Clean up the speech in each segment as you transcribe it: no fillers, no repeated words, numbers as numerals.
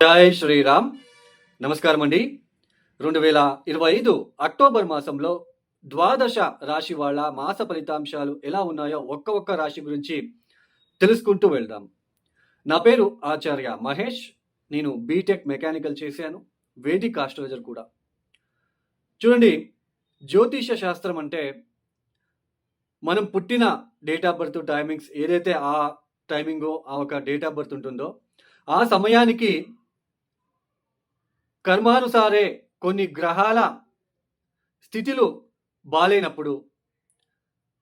జై శ్రీరామ్. నమస్కారం అండి. 2025 అక్టోబర్ మాసంలో ద్వాదశ రాశి వాళ్ళ మాస ఫలితాంశాలు ఎలా ఉన్నాయో ఒక్క రాశి గురించి తెలుసుకుంటూ వెళ్దాం. నా పేరు ఆచార్య మహేష్. నేను బీటెక్ మెకానికల్ చేశాను, వేదిక్ ఆస్ట్రాలజర్ కూడా. చూడండి, జ్యోతిష శాస్త్రం అంటే మనం పుట్టిన డేట్ ఆఫ్ బర్త్ టైమింగ్స్ ఏదైతే ఆ టైమింగో ఆ ఒక డేట్ ఆఫ్ బర్త్ ఉంటుందో ఆ సమయానికి కర్మానుసారే కొన్ని గ్రహాల స్థితులు బాలేనప్పుడు,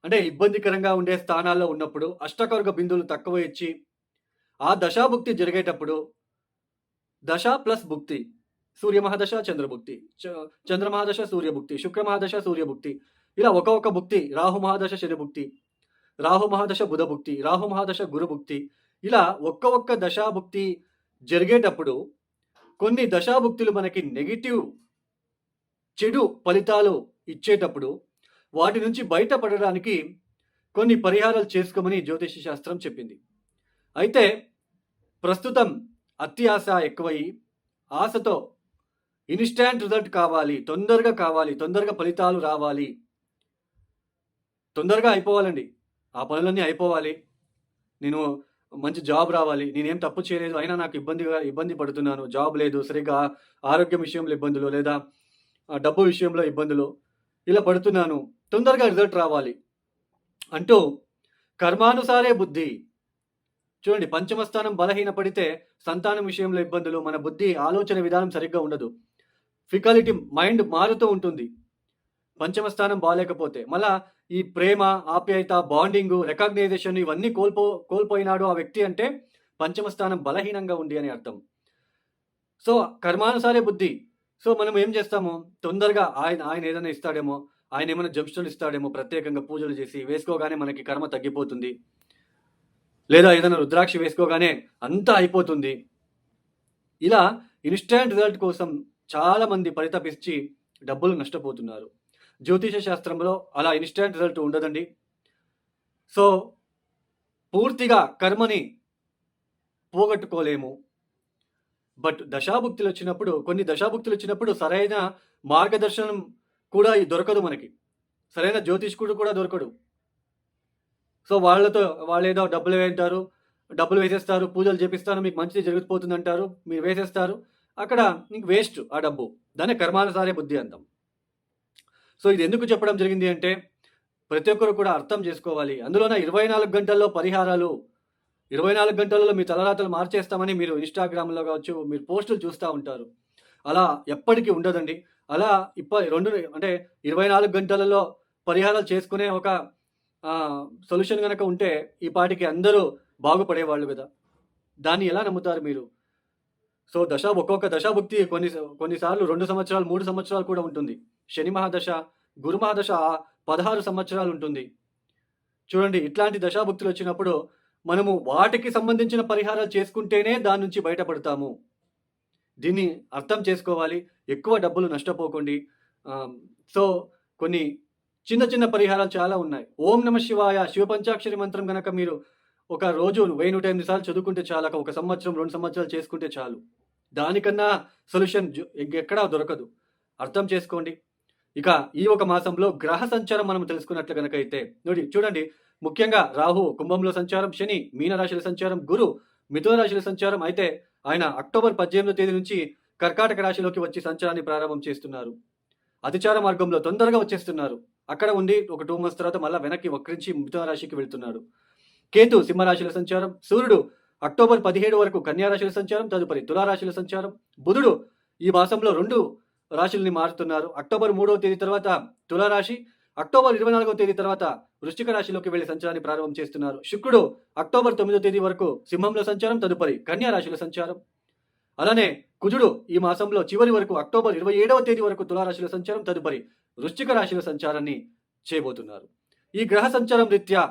అంటే ఇబ్బందికరంగా ఉండే స్థానాల్లో ఉన్నప్పుడు, అష్టకర్గ బిందువులు తక్కువ ఇచ్చి ఆ దశాభుక్తి జరిగేటప్పుడు, దశ ప్లస్ భుక్తి, సూర్యమహాదశ చంద్రభుక్తి, చంద్రమహాదశ సూర్యభుక్తి, శుక్రమహాదశ సూర్యభుక్తి, ఇలా ఒక్కొక్క భుక్తి, రాహు మహాదశ శనిభుక్తి, రాహు మహాదశ బుధభుక్తి, రాహు మహాదశ గురుభుక్తి, ఇలా ఒక్క దశాభుక్తి జరిగేటప్పుడు కొన్ని దశాభుక్తులు మనకి నెగిటివ్ చెడు ఫలితాలు ఇచ్చేటప్పుడు వాటి నుంచి బయటపడడానికి కొన్ని పరిహారాలు చేసుకోమని జ్యోతిష శాస్త్రం చెప్పింది. అయితే ప్రస్తుతం అత్యాశ ఎక్కువై ఆశతో ఇన్స్టాంట్ రిజల్ట్ కావాలి, తొందరగా ఫలితాలు రావాలి, తొందరగా అయిపోవాలండి, ఆ పనులన్నీ అయిపోవాలి, నేను మంచి జాబ్ రావాలి, నేనేం తప్పు చేయలేదు అయినా నాకు ఇబ్బంది పడుతున్నాను, జాబ్ లేదు, సరిగ్గా ఆరోగ్యం విషయంలో ఇబ్బందులు, లేదా డబ్బు విషయంలో ఇబ్బందులు, ఇలా పడుతున్నాను, తొందరగా రిజల్ట్ రావాలి అంటూ కర్మానుసారే బుద్ధి. చూడండి, పంచమ స్థానం బలహీన పడితే సంతానం విషయంలో ఇబ్బందులు, మన బుద్ధి ఆలోచన విధానం సరిగ్గా ఉండదు, ఫికాలిటీ మైండ్ మారుతూ ఉంటుంది. పంచమ స్థానం బాగాలేకపోతే మళ్ళా ఈ ప్రేమ, ఆప్యాయత, బాండింగ్, రికగ్నైజేషన్ ఇవన్నీ కోల్పోయినాడు ఆ వ్యక్తి అంటే పంచమ స్థానం బలహీనంగా ఉంది అని అర్థం. సో కర్మానుసారే బుద్ధి. సో మనం ఏం చేస్తాము, తొందరగా ఆయన ఏదైనా ఇస్తాడేమో, ఆయన ఏమైనా జంక్షన్లు ఇస్తాడేమో, ప్రత్యేకంగా పూజలు చేసి వేసుకోగానే మనకి కర్మ తగ్గిపోతుంది, లేదా ఏదైనా రుద్రాక్ష వేసుకోగానే అంతా అయిపోతుంది. ఇలా ఇన్స్టాంట్ రిజల్ట్ కోసం చాలా మంది పరితపించి డబ్బులు నష్టపోతున్నారు. జ్యోతిష శాస్త్రంలో అలా ఇన్స్టాంట్ రిజల్ట్ ఉండదండి. సో పూర్తిగా కర్మని పోగొట్టుకోలేము. బట్ కొన్ని దశాభుక్తులు వచ్చినప్పుడు సరైన మార్గదర్శనం కూడా దొరకదు మనకి, సరైన జ్యోతిష్కుడు కూడా దొరకడు. సో వాళ్ళు ఏదో డబ్బులు వేసేస్తారు, పూజలు చేపిస్తారు, మీకు మంచిది జరిగిపోతుంది అంటారు, మీరు వేసేస్తారు, అక్కడ మీకు వేస్ట్ ఆ డబ్బు. దాన్ని కర్మానుసారే బుద్ధి అంటాం. సో ఇది ఎందుకు చెప్పడం జరిగింది అంటే ప్రతి ఒక్కరు కూడా అర్థం చేసుకోవాలి. అందులోన 24 గంటల్లో పరిహారాలు, 24 గంటలలో మీ తలరాతలు మార్చేస్తామని మీరు ఇన్స్టాగ్రామ్లో కావచ్చు, మీరు పోస్టులు చూస్తూ ఉంటారు. అలా ఎప్పటికీ ఉండదండి. అలా 24 గంటలలో పరిహారాలు చేసుకునే ఒక సొల్యూషన్ కనుక ఉంటే ఈ పాటికి అందరూ బాగుపడేవాళ్ళు కదా. దాన్ని ఎలా నమ్ముతారు మీరు? సో ఒక్కొక్క దశాభుక్తి కొన్నిసార్లు 2 సంవత్సరాలు, 3 సంవత్సరాలు కూడా ఉంటుంది. శని మహాదశ, గురు మహాదశ 16 సంవత్సరాలు ఉంటుంది. చూడండి, ఇట్లాంటి దశాభుక్తులు వచ్చినప్పుడు మనము వాటికి సంబంధించిన పరిహారాలు చేసుకుంటేనే దాని నుంచి బయటపడతాము. దీన్ని అర్థం చేసుకోవాలి. ఎక్కువ డబ్బులు నష్టపోకండి. సో కొన్ని చిన్న పరిహారాలు చాలా ఉన్నాయి. ఓం నమ శివాయ శివ పంచాక్షరి మంత్రం కనుక మీరు ఒక రోజు 1008 సార్లు చదువుకుంటే చాలు, ఒక సంవత్సరం 2 సంవత్సరాలు చేసుకుంటే చాలు. దానికన్నా సొల్యూషన్ ఎక్కడా దొరకదు. అర్థం చేసుకోండి. ఇక ఈ ఒక మాసంలో గ్రహ సంచారం మనం తెలుసుకున్నట్లు కనుక అయితే చూడండి, ముఖ్యంగా రాహు కుంభంలో సంచారం, శని మీనరాశిలో సంచారం, గురు మిథున రాశిలో సంచారం. అయితే ఆయన అక్టోబర్ 18వ తేదీ నుంచి కర్కాటక రాశిలోకి వచ్చి సంచారాన్ని ప్రారంభం చేస్తున్నారు. అతిచార మార్గంలో తొందరగా వచ్చేస్తున్నారు. అక్కడ ఉండి ఒక 2 months తర్వాత మళ్ళీ వెనక్కి వక్రించి మిథున రాశికి వెళ్తున్నాడు. కేతు సింహరాశిలో సంచారం, సూర్యుడు అక్టోబర్ 17 వరకు కన్యా రాశిలో సంచారం, తదుపరి తులారాశిలో సంచారం. బుధుడు ఈ మాసంలో 2 రాశుల్ని మారుతున్నారు. అక్టోబర్ 3వ తేదీ తర్వాత తులారాశి, అక్టోబర్ 24వ తేదీ తర్వాత వృశ్చిక రాశిలోకి వెళ్లి సంచారాన్ని ప్రారంభం చేస్తున్నారు. శుక్రుడు అక్టోబర్ 9వ తేదీ వరకు సింహంలో సంచారం, తదుపరి కన్యా రాశిలో సంచారం. అలానే కుజుడు ఈ మాసంలో చివరి వరకు అక్టోబర్ 27వ తేదీ వరకు తులారాశిలో సంచారం, తదుపరి వృశ్చిక రాశిలో సంచారాన్ని చేయబోతున్నారు. ఈ గ్రహ సంచారం రీత్యా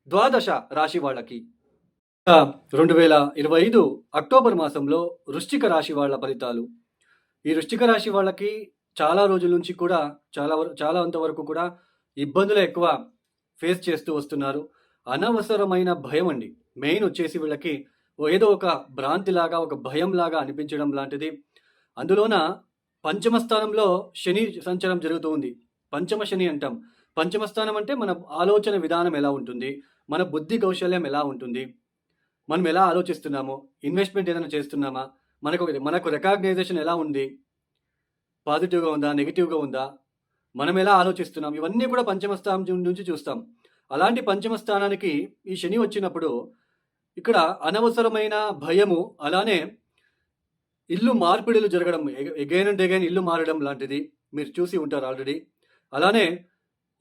ద్వాదశ రాశి వాళ్ళకి 2025 అక్టోబర్ మాసంలో వృశ్చిక రాశి వాళ్ళ ఫలితాలు. ఈ వృశ్చిక రాశి వాళ్ళకి చాలా రోజుల నుంచి కూడా చాలా అంతవరకు కూడా ఇబ్బందులు ఎక్కువ ఫేస్ చేస్తూ వస్తున్నారు. అనవసరమైన భయం అండి. మెయిన్ వచ్చేసి వీళ్ళకి ఏదో ఒక భ్రాంతిలాగా, ఒక భయంలాగా అనిపించడం లాంటిది. అందులోన పంచమ స్థానంలో శని సంచారం జరుగుతూ ఉంది. పంచమ శని అంటాం. పంచమ స్థానం అంటే మన ఆలోచన విధానం ఎలా ఉంటుంది? మన బుద్ధి కౌశల్యం ఎలా ఉంటుంది? మనం ఎలా ఆలోచిస్తున్నాము? ఇన్వెస్ట్‌మెంట్ ఏదైనా చేస్తున్నామా? మనకు రికాగ్నైజేషన్ ఎలా ఉంది? పాజిటివ్‌గా ఉందా? నెగెటివ్‌గా ఉందా? మనం ఎలా ఆలోచిస్తున్నాం? ఇవన్నీ కూడా పంచమ స్థానం నుంచి చూస్తాం. అలాంటి పంచమ స్థానానికి ఈ శని వచ్చినప్పుడు ఇక్కడ అనవసరమైన భయము, అలానే ఇల్లు మార్పిడులు జరగడం, ఎగైన్ అండ్ ఎగైన్ ఇల్లు మారడం లాంటిది మీరు చూసి ఉంటారు ఆల్రెడీ. అలానే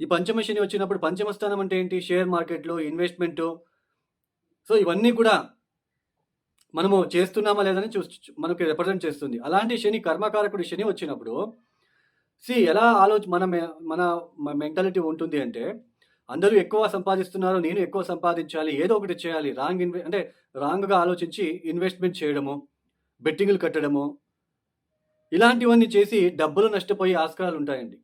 ఈ పంచమ శని వచ్చినప్పుడు పంచమ స్థానం అంటే ఏంటి? షేర్ మార్కెట్‌లో ఇన్వెస్ట్‌మెంటు. సో, ఇవన్నీ కూడా మనము చేస్తున్నామా లేదని మనకి రిప్రజెంట్ చేస్తుంది. అలాంటి శని కర్మకారకుడు శని వచ్చినప్పుడు ఎలా మన మెంటాలిటీ ఉంటుంది అంటే, అందరూ ఎక్కువ సంపాదిస్తున్నారు, నేను ఎక్కువ సంపాదించాలి, ఏదో ఒకటి చేయాలి. అంటే రాంగ్‌గా ఆలోచించి ఇన్వెస్ట్‌మెంట్ చేయడము, బెట్టింగులు కట్టడము, ఇలాంటివన్నీ చేసి డబ్బులు నష్టపోయే ఆస్కారాలుంటాయండి.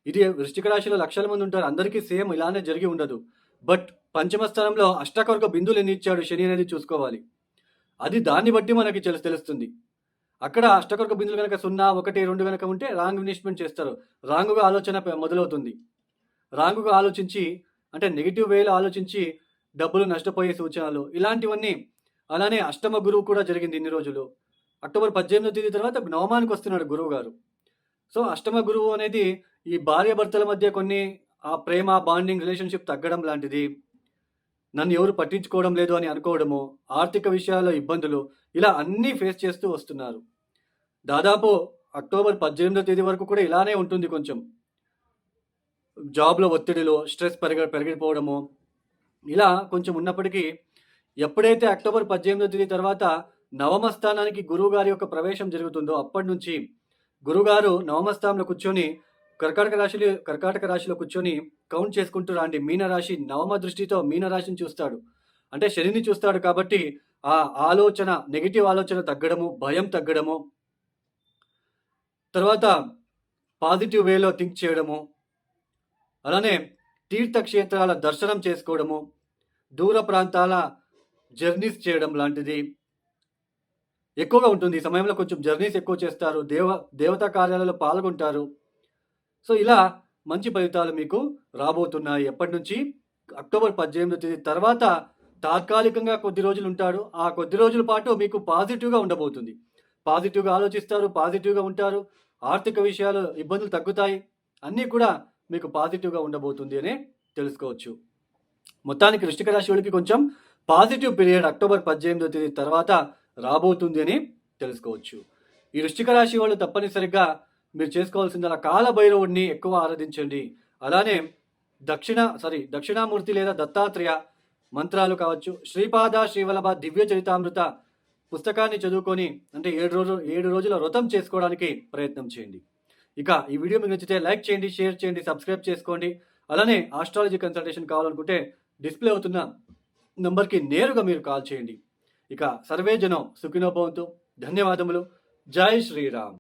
ఇది వృశ్చిక రాశిలో లక్షల మంది ఉంటారు. అందరికీ సేమ్ ఇలానే జరిగి ఉండదు. బట్ పంచమ స్థానంలో అష్టకర్క బిందువులు ఎన్ని ఇచ్చాడు శని అనేది చూసుకోవాలి. అది దాన్ని బట్టి మనకి తెలుస్తుంది. అక్కడ అష్టకర్క బిందువులు గనక 0, 1, 2 గనక ఉంటే రాంగ్ ఇన్వెస్ట్‌మెంట్ చేస్తారు. రాంగ్‌గా ఆలోచన మొదలవుతుంది. రాంగ్‌గా ఆలోచించి అంటే నెగెటివ్ వేలో ఆలోచించి డబ్బులు నష్టపోయే సూచనలు ఇలాంటివన్నీ. అలానే అష్టమ గురువు కూడా జరిగింది ఇన్ని రోజులు. అక్టోబర్ 18వ తేదీ తర్వాత నవమానికి వస్తున్నాడు గురువుగారు. సో, అష్టమ గురువు అనేది ఈ భార్యాభర్తల మధ్య కొన్ని ప్రేమ, బాండింగ్, రిలేషన్‌షిప్ తగ్గడం లాంటిది. నన్ను ఎవరు పట్టించుకోవడం లేదు అని అనుకోవడము, ఆర్థిక విషయాల్లో ఇబ్బందులు, ఇలా అన్నీ ఫేస్ చేస్తూ వస్తున్నారు. దాదాపు అక్టోబర్ 18వ తేదీ వరకు కూడా ఇలానే ఉంటుంది కొంచెం. జాబ్‌లో ఒత్తిడిలో స్ట్రెస్ పెరిగిపోవడము, ఇలా కొంచెం ఉన్నప్పటికీ ఎప్పుడైతే అక్టోబర్ 18వ తేదీ తర్వాత నవమ స్థానానికి గురువుగారి యొక్క ప్రవేశం జరుగుతుందో అప్పటినుంచి గురువుగారు నవమ స్థానంలో కూర్చొని కర్కాటక రాశిలో కూర్చొని కౌంట్ చేసుకుంటూ రాండి. మీనరాశి నవమ దృష్టితో మీనరాశిని చూస్తాడు. అంటే శనిని చూస్తాడు కాబట్టి ఆ ఆలోచన, నెగెటివ్ ఆలోచన తగ్గడము, భయం తగ్గడము, తర్వాత పాజిటివ్ వేలో థింక్ చేయడము, అలానే తీర్థక్షేత్రాల దర్శనం చేసుకోవడము, దూర ప్రాంతాల జర్నీస్ చేయడం లాంటిది ఎక్కువగా ఉంటుంది. ఈ సమయంలో కొంచెం జర్నీస్ ఎక్కువ చేస్తారు. దేవతా కార్యాలలో పాల్గొంటారు. సో, ఇలా మంచి ఫలితాలు మీకు రాబోతున్నాయి. ఎప్పటినుంచి? అక్టోబర్ 18వ తేదీ తర్వాత తాత్కాలికంగా కొద్ది రోజులుంటాడు. ఆ కొద్ది రోజుల పాటు మీకు పాజిటివ్‌గా ఉండబోతుంది. పాజిటివ్‌గా ఆలోచిస్తారు, పాజిటివ్‌గా ఉంటారు. ఆర్థిక విషయాలు ఇబ్బందులు తగ్గుతాయి. అన్నీ కూడా మీకు పాజిటివ్‌గా ఉండబోతుంది అనే తెలుసుకోవచ్చు. మొత్తానికి వృశ్చిక రాశి వాళ్ళకి కొంచెం పాజిటివ్ పీరియడ్ అక్టోబర్ 18వ తేదీ తర్వాత రాబోతుంది అని తెలుసుకోవచ్చు. ఈ వృశ్చిక రాశి వాళ్ళు తప్పనిసరిగా మీరు చేసుకోవాల్సిందల్లా కాలభైరవుడిని ఎక్కువ ఆరాధించండి. అలానే దక్షిణామూర్తి లేదా దత్తాత్రేయ మంత్రాలు కావచ్చు, శ్రీపాద శ్రీవల్లభ దివ్య చరితామృత పుస్తకాన్ని చదువుకొని అంటే 7 రోజుల వ్రతం చేసుకోవడానికి ప్రయత్నం చేయండి. ఇక ఈ వీడియో మీకు నచ్చితే లైక్ చేయండి, షేర్ చేయండి, సబ్స్క్రైబ్ చేసుకోండి. అలానే ఆస్ట్రాలజీ కన్సల్టేషన్ కావాలనుకుంటే డిస్ప్లే అవుతున్న నంబర్‌కి నేరుగా మీరు కాల్ చేయండి. ఇక సర్వే జనం సుఖినో భవంతు. ధన్యవాదములు. జై శ్రీరామ్.